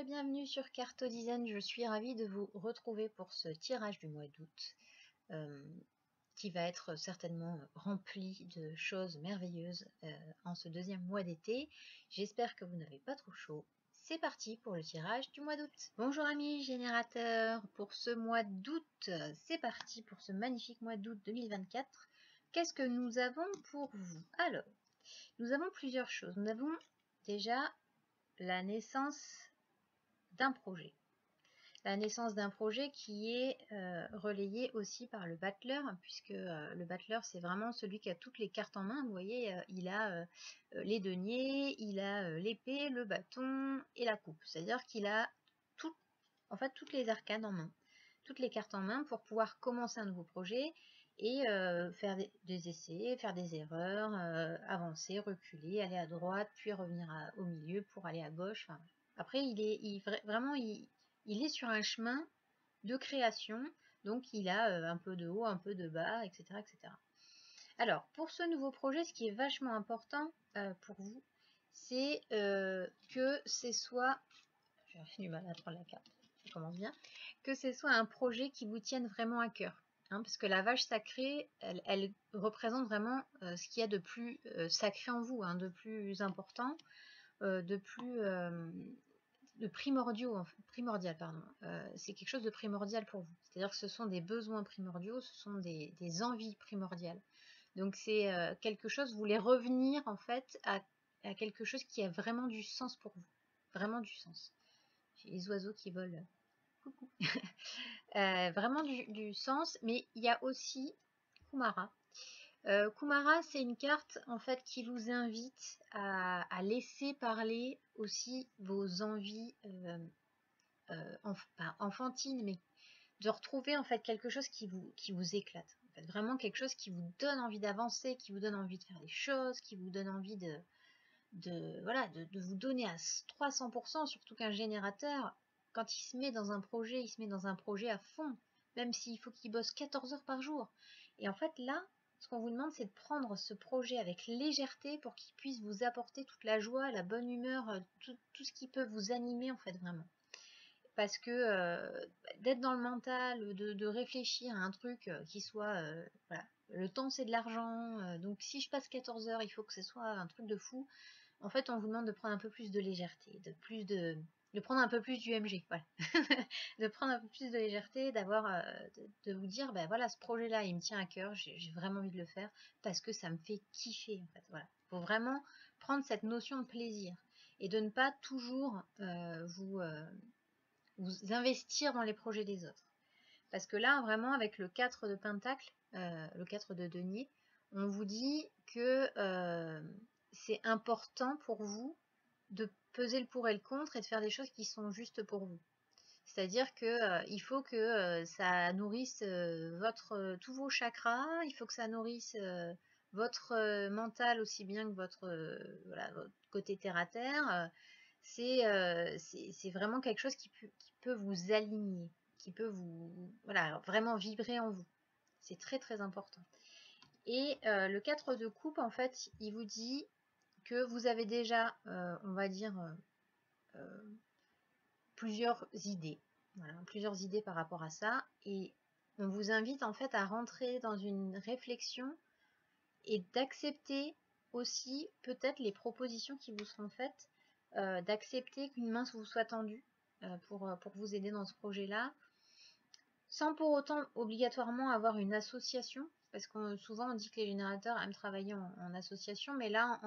et bienvenue sur Carto Design. Je suis ravie de vous retrouver pour ce tirage du mois d'août qui va être certainement rempli de choses merveilleuses en ce deuxième mois d'été. J'espère que vous n'avez pas trop chaud. C'est parti pour le tirage du mois d'août. Bonjour amis générateurs, pour ce mois d'août, c'est parti pour ce magnifique mois d'août 2024. Qu'est-ce que nous avons pour vous? Alors, nous avons plusieurs choses. Nous avons déjà la naissance d'un projet. La naissance d'un projet qui est relayé aussi par le battleur, puisque le battleur c'est vraiment celui qui a toutes les cartes en main. Vous voyez, il a les deniers, il a l'épée, le bâton et la coupe. C'est-à-dire qu'il a toutes les arcades en main, toutes les cartes en main pour pouvoir commencer un nouveau projet et faire des essais, faire des erreurs, avancer, reculer, aller à droite, puis revenir au milieu pour aller à gauche. Enfin, après, il est sur un chemin de création, donc il a un peu de haut, un peu de bas, etc., etc. Alors, pour ce nouveau projet, ce qui est vachement important pour vous, c'est que ce soit... J'ai du mal à prendre la carte, ça commence bien. Que ce soit un projet qui vous tienne vraiment à cœur. Hein, parce que la vache sacrée, elle représente vraiment ce qu'il y a de plus sacré en vous, hein, de plus important, de primordial, pardon. C'est quelque chose de primordial pour vous. C'est-à-dire que ce sont des besoins primordiaux, ce sont des envies primordiales. Donc c'est quelque chose, vous voulez revenir en fait à quelque chose qui a vraiment du sens pour vous. Vraiment du sens. J'ai les oiseaux qui volent. Coucou. Vraiment du sens, mais il y a aussi Kumara. Kumara, c'est une carte en fait qui vous invite à laisser parler aussi vos envies pas enfantines, mais de retrouver en fait quelque chose qui vous éclate. En fait, vraiment quelque chose qui vous donne envie d'avancer, qui vous donne envie de faire des choses, qui vous donne envie de vous donner à 300%, surtout qu'un générateur, quand il se met dans un projet, il se met dans un projet à fond, même s'il faut qu'il bosse 14 heures par jour. Et en fait, là, ce qu'on vous demande, c'est de prendre ce projet avec légèreté pour qu'il puisse vous apporter toute la joie, la bonne humeur, tout ce qui peut vous animer, en fait, vraiment. Parce que d'être dans le mental, de réfléchir à un truc qui soit... voilà, le temps, c'est de l'argent, donc si je passe 14 heures, il faut que ce soit un truc de fou. En fait, on vous demande de prendre un peu plus de légèreté, de prendre un peu plus d'UMG, voilà. De prendre un peu plus de légèreté, d'avoir, de vous dire, ben voilà, ce projet-là, il me tient à cœur, j'ai vraiment envie de le faire parce que ça me fait kiffer, en fait, voilà. Faut vraiment prendre cette notion de plaisir et de ne pas toujours vous investir dans les projets des autres. Parce que là, vraiment, avec le 4 de Pentacle, le 4 de denier, on vous dit que c'est important pour vous de peser le pour et le contre et de faire des choses qui sont justes pour vous. C'est-à-dire que il faut que ça nourrisse tous vos chakras, il faut que ça nourrisse votre mental aussi bien que votre côté terre-à-terre. C'est vraiment quelque chose qui peut vous aligner, qui peut vous vraiment vibrer en vous. C'est très très important. Et le 4 de coupe, en fait, il vous dit que vous avez déjà, on va dire, plusieurs idées. Voilà, plusieurs idées par rapport à ça. Et on vous invite en fait à rentrer dans une réflexion et d'accepter aussi peut-être les propositions qui vous seront faites, d'accepter qu'une main vous soit tendue pour vous aider dans ce projet-là, sans pour autant obligatoirement avoir une association, parce que souvent on dit que les générateurs aiment travailler en association, mais là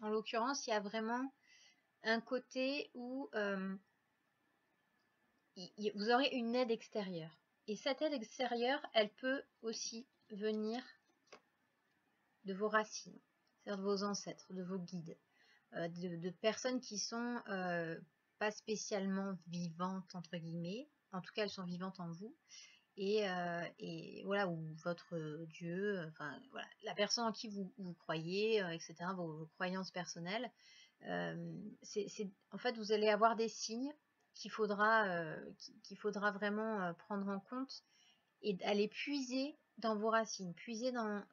en l'occurrence il y a vraiment un côté où vous aurez une aide extérieure. Et cette aide extérieure, elle peut aussi venir de vos racines, c'est-à-dire de vos ancêtres, de vos guides, de personnes qui sont pas spécialement vivantes, entre guillemets. En tout cas, elles sont vivantes en vous. Et voilà, ou votre Dieu, enfin voilà, la personne en qui vous croyez, etc., vos croyances personnelles. En fait, vous allez avoir des signes qu'il faudra vraiment prendre en compte et aller puiser dans vos racines, puisez dans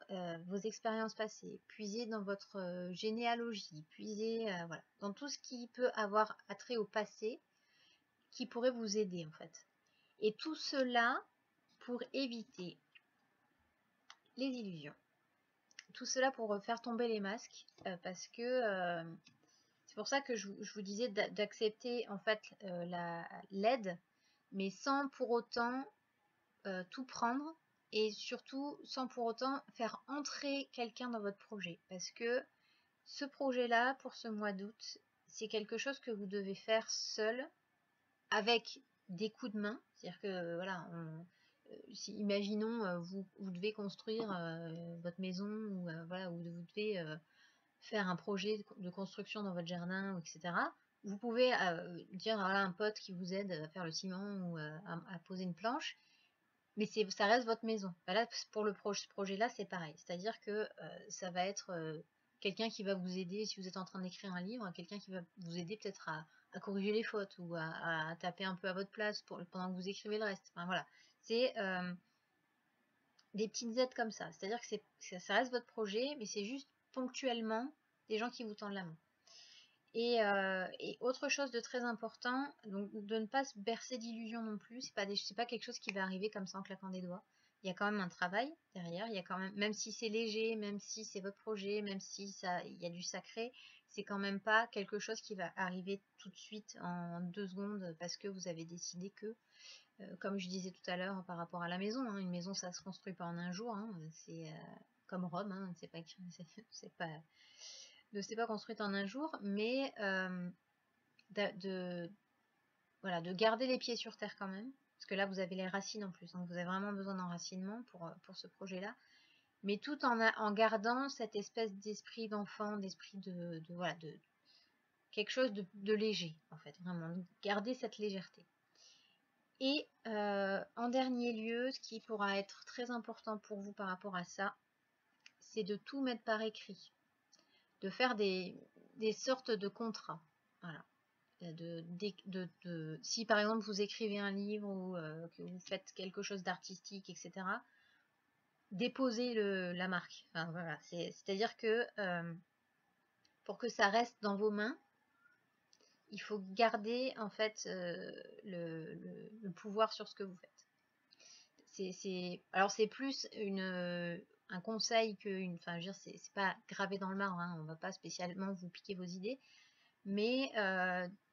vos expériences passées, puisez dans votre généalogie, puisez voilà, dans tout ce qui peut avoir attrait au passé, qui pourrait vous aider en fait. Et tout cela pour éviter les illusions. Tout cela pour faire tomber les masques, parce que c'est pour ça que je vous disais d'accepter en fait l'aide, mais sans pour autant tout prendre, et surtout sans pour autant faire entrer quelqu'un dans votre projet, parce que ce projet-là, pour ce mois d'août, c'est quelque chose que vous devez faire seul, avec des coups de main. C'est-à-dire que voilà, si, imaginons vous devez construire votre maison, ou voilà, ou vous devez faire un projet de construction dans votre jardin, etc. Vous pouvez dire à un pote qui vous aide à faire le ciment, ou à poser une planche, mais ça reste votre maison. Là, pour ce projet-là, c'est pareil. C'est-à-dire que ça va être quelqu'un qui va vous aider si vous êtes en train d'écrire un livre, quelqu'un qui va vous aider peut-être à corriger les fautes, ou à taper un peu à votre place pendant que vous écrivez le reste. Enfin voilà, c'est des petites aides comme ça. C'est-à-dire que ça reste votre projet, mais c'est juste ponctuellement des gens qui vous tendent la main. Et autre chose de très important, donc de ne pas se bercer d'illusions non plus. C'est pas quelque chose qui va arriver comme ça en claquant des doigts. Il y a quand même un travail derrière. Il y a quand même si c'est léger, même si c'est votre projet, même si il y a du sacré, c'est quand même pas quelque chose qui va arriver tout de suite en 2 secondes, parce que vous avez décidé que, comme je disais tout à l'heure par rapport à la maison, hein, une maison ça se construit pas en un jour, hein, c'est comme Rome, hein, ne s'est pas construite en un jour, mais voilà, de garder les pieds sur terre quand même, parce que là vous avez les racines en plus, donc vous avez vraiment besoin d'enracinement pour ce projet-là, mais tout en gardant cette espèce d'esprit d'enfant, d'esprit voilà, de quelque chose de léger en fait, vraiment, garder cette légèreté. Et en dernier lieu, ce qui pourra être très important pour vous par rapport à ça, c'est de tout mettre par écrit, de faire des sortes de contrats, voilà. Si par exemple vous écrivez un livre, ou que vous faites quelque chose d'artistique, etc., déposez la marque. Enfin, voilà, c'est-à-dire que pour que ça reste dans vos mains, il faut garder en fait le pouvoir sur ce que vous faites. Alors c'est plus un conseil enfin, je veux dire, c'est pas gravé dans le marbre, hein, on va pas spécialement vous piquer vos idées, mais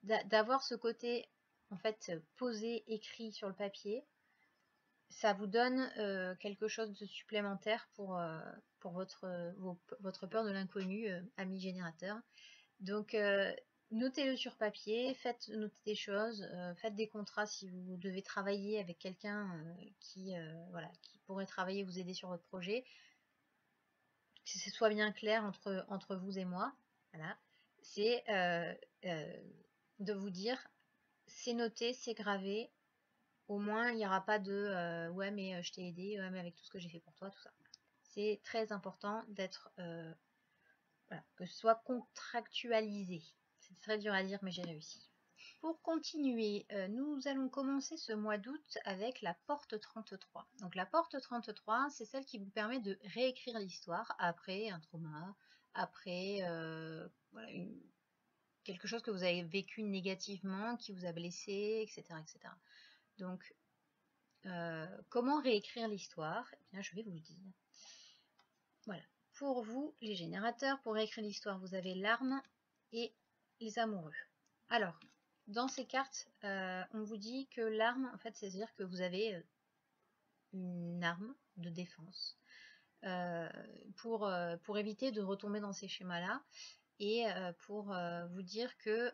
d'avoir ce côté en fait posé, écrit sur le papier, ça vous donne quelque chose de supplémentaire pour votre peur de l'inconnu, ami générateur. Donc notez-le sur papier, faites noter des choses, faites des contrats si vous devez travailler avec quelqu'un voilà, qui pourrait travailler, vous aider sur votre projet, que ce soit bien clair entre vous et moi. Voilà, c'est de vous dire, c'est noté, c'est gravé, au moins il n'y aura pas de ouais mais je t'ai aidé, ouais mais avec tout ce que j'ai fait pour toi, tout ça. C'est très important d'être voilà, que ce soit contractualisé. C'est très dur à dire, mais j'ai réussi. Pour continuer, nous allons commencer ce mois d'août avec la porte 33. Donc la porte 33, c'est celle qui vous permet de réécrire l'histoire après un trauma, après voilà, quelque chose que vous avez vécu négativement, qui vous a blessé, etc. etc. Donc, comment réécrire l'histoire? Eh bien, je vais vous le dire. Voilà. Pour vous, les générateurs, pour réécrire l'histoire, vous avez l'arme et les amoureux. Alors, dans ces cartes, on vous dit que l'arme, en fait, c'est-à-dire que vous avez une arme de défense pour éviter de retomber dans ces schémas-là, et pour vous dire que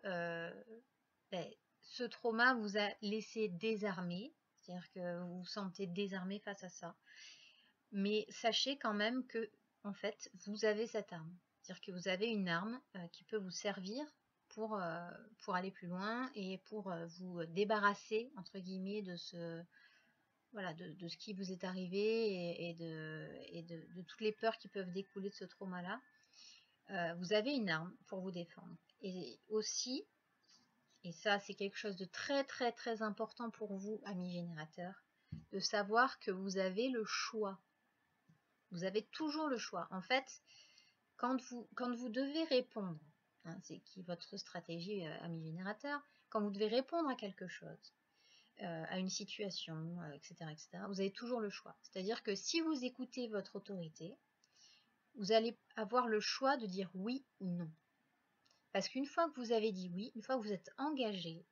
ben, ce trauma vous a laissé désarmé, c'est-à-dire que vous vous sentez désarmé face à ça. Mais sachez quand même que, en fait, vous avez cette arme. C'est-à-dire que vous avez une arme qui peut vous servir pour aller plus loin, et pour vous débarrasser, entre guillemets, de voilà, de ce qui vous est arrivé, et de toutes les peurs qui peuvent découler de ce trauma-là. Vous avez une arme pour vous défendre. Et aussi, et ça c'est quelque chose de très très très important pour vous, amis générateurs, de savoir que vous avez le choix. Vous avez toujours le choix. En fait, quand vous devez répondre, hein, c'est qui votre stratégie, ami générateur, quand vous devez répondre à quelque chose, à une situation, etc., etc., vous avez toujours le choix. C'est-à-dire que si vous écoutez votre autorité, vous allez avoir le choix de dire oui ou non. Parce qu'une fois que vous avez dit oui, une fois que vous êtes engagé,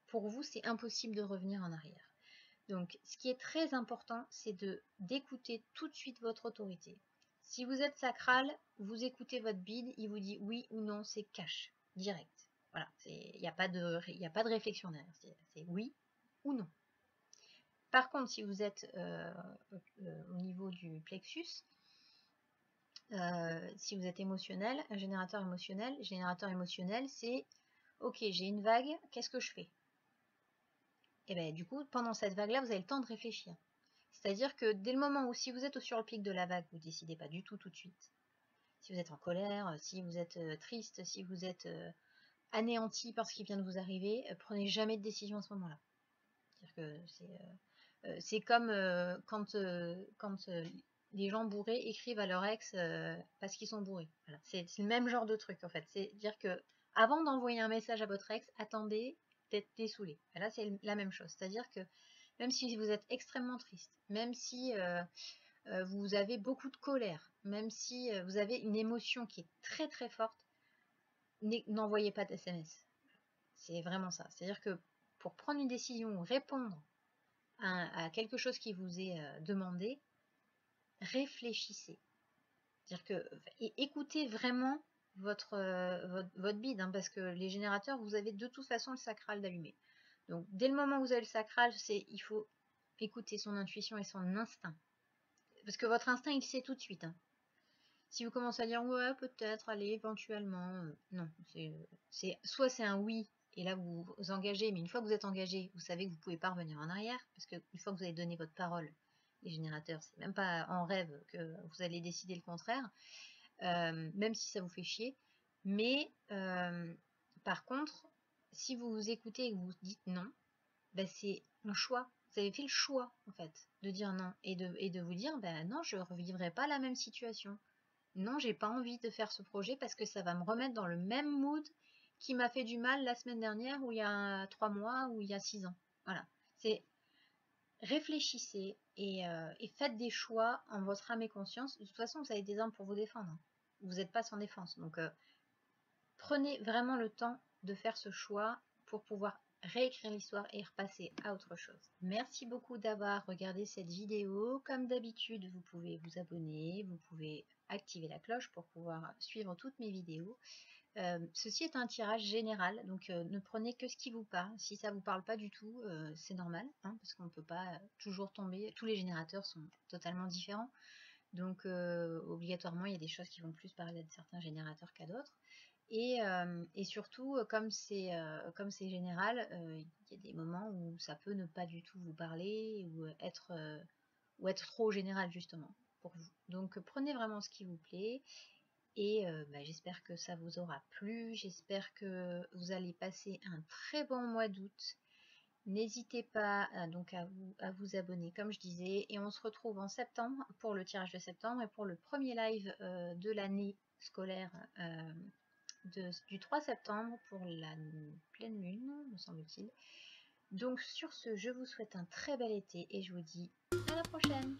pour vous, c'est impossible de revenir en arrière. Donc, ce qui est très important, c'est d'écouter tout de suite votre autorité. Si vous êtes sacral, vous écoutez votre bide, il vous dit oui ou non, c'est cash, direct. Voilà, il n'y a pas de réflexion derrière, c'est oui ou non. Par contre, si vous êtes au niveau du plexus, si vous êtes émotionnel, un générateur émotionnel, c'est ok, j'ai une vague, qu'est-ce que je fais? Et bien du coup, pendant cette vague-là, vous avez le temps de réfléchir. C'est-à-dire que dès le moment où si vous êtes sur le pic de la vague, vous ne décidez pas du tout tout de suite. Si vous êtes en colère, si vous êtes triste, si vous êtes anéanti par ce qui vient de vous arriver, prenez jamais de décision à ce moment-là. C'est-à-dire que c'est comme quand les gens bourrés écrivent à leur ex parce qu'ils sont bourrés. Voilà. C'est le même genre de truc en fait. C'est-à-dire que avant d'envoyer un message à votre ex, attendez d'être dessoulé. Et là, c'est la même chose. C'est-à-dire que même si vous êtes extrêmement triste, même si vous avez beaucoup de colère, même si vous avez une émotion qui est très très forte, n'envoyez pas de SMS. C'est vraiment ça. C'est-à-dire que pour prendre une décision ou répondre à quelque chose qui vous est demandé, réfléchissez. C'est-à-dire que écoutez vraiment votre bide, hein, parce que les générateurs, vous avez de toute façon le sacral d'allumer. Donc dès le moment où vous avez le sacral, il faut écouter son intuition et son instinct. Parce que votre instinct, il sait tout de suite. Hein. Si vous commencez à dire ouais, peut-être, allez, éventuellement, non. Soit c'est un oui, et là vous vous engagez, mais une fois que vous êtes engagé, vous savez que vous ne pouvez pas revenir en arrière, parce qu'une fois que vous avez donné votre parole, les générateurs, c'est même pas en rêve que vous allez décider le contraire, même si ça vous fait chier. Mais par contre, si vous vous écoutez et que vous dites non, ben c'est un choix. Vous avez fait le choix, en fait, de dire non, et de vous dire, ben non, je ne revivrai pas la même situation. Non, j'ai pas envie de faire ce projet parce que ça va me remettre dans le même mood qui m'a fait du mal la semaine dernière ou il y a 3 mois ou il y a 6 ans. Voilà. C'est réfléchissez et faites des choix en votre âme et conscience. De toute façon, vous avez des armes pour vous défendre. Hein. Vous n'êtes pas sans défense. Donc, prenez vraiment le temps de faire ce choix pour pouvoir réécrire l'histoire et repasser à autre chose. Merci beaucoup d'avoir regardé cette vidéo. Comme d'habitude, vous pouvez vous abonner, vous pouvez activer la cloche pour pouvoir suivre toutes mes vidéos. Ceci est un tirage général, donc ne prenez que ce qui vous parle. Si ça ne vous parle pas du tout, c'est normal, hein, parce qu'on ne peut pas toujours tomber. Tous les générateurs sont totalement différents. Donc obligatoirement, il y a des choses qui vont plus parler à certains générateurs qu'à d'autres. Et surtout, comme c'est général, il y a des moments où ça peut ne pas du tout vous parler ou être trop général justement pour vous. Donc prenez vraiment ce qui vous plaît et j'espère que ça vous aura plu. J'espère que vous allez passer un très bon mois d'août. N'hésitez pas donc à vous abonner comme je disais et on se retrouve en septembre pour le tirage de septembre et pour le premier live de l'année scolaire du 3 septembre pour la pleine lune, me semble-t-il. Donc sur ce, je vous souhaite un très bel été et je vous dis à la prochaine.